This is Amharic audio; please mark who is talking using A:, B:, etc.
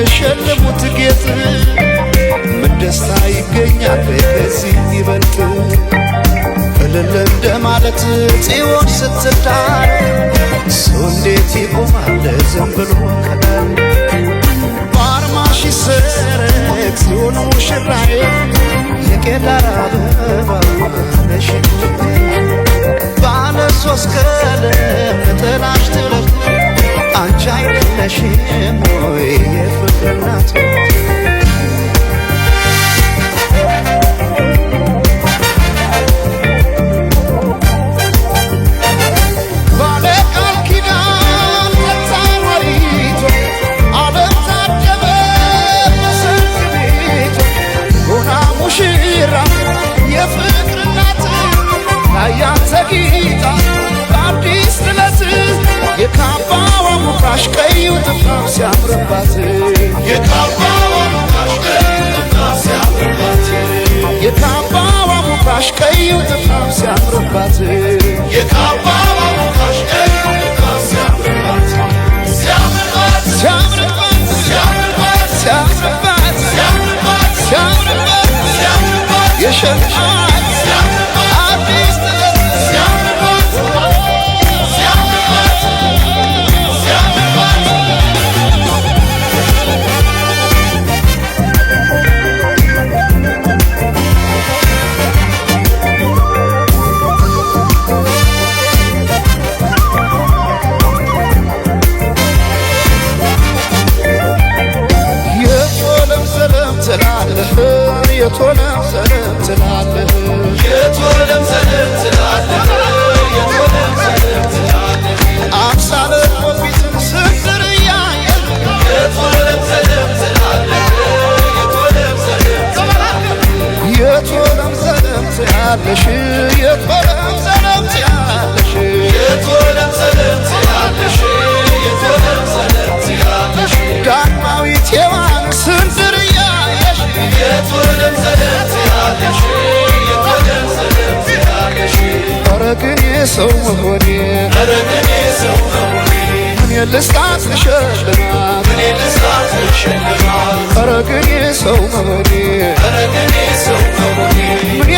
A: ሸልሙት ጌጥ ምን ደስታ ይገኛል ከዚህ ይበልጥ እልል እንደማለት ጽዮን ስትዳር ሰው እንዴት ይቆማል ዝም ብሎ ከዳር በአርማሽ ይሰረቅ ጽዮን ሙሽራዬ የቄዳር አበባ ነሽ ባለ ሶስት ቀለም ጥላሽ ትለፍ አንቺ አይደለሽም ወይ የፍቅር እናት ባለ ቃል ኪዳን ተታወሪቶ ዓለም ታደበ በሰርግ ቤቶ ሆና ሙሽራ የፍቅር እናት ታያት ተጊጣ በአዲስ ጥለት የካባዋ ሙቃሽ ቀዩ ጥፍራፍ ሲያምርባት የካባዋ ሙቃሽ ቀዩ ጥፍራፍ ሲያምርባት የካባዋ ሙቃሽ ቀዩ ጥፍራፍ ሲያምርባት የካባዋ ሙቃሽ ቀዩ ጥፍራፍ ሲያምርባት ሲያምርባት ሲያምርባት ሲያምርባት ሲያምርባት ሲያምርባት ሲያምርባት ሲያምርባት የሸልማት ሲያምርባት አዲስ ጥለት ሲያምርባት የቶለም ሰለም ትላለህ የቶለም ሰለም ትላለህ የቶለም ሰለም ትላለህ አምሳለ ወፊትን ስንዝር እያየህ የቶለም ሰለም ትላለህ የቶለም ሰለም ትላለህ የቶለም ሰለም ትያለሽ የቶለም ሰለም ትያለሽ የቶለም ሰለም ትያለሽ የቶለም ሰለም ትያለሽ ዳግማዊት ሔዋን ስንዝር እያየሽ የቶለም ሰለም ትያለሽ የቶለም ሰለም ትያለሽ ኧረ ግን የሰው መሆኔ ኧረ ግን የሰው መሆኔ ምን ልስጣት ልሸልማት ምን ልስጣት ልሸልማት ኧረ ግን የሰው መሆኔ ኧረ ግን የሰው መሆኔ ምን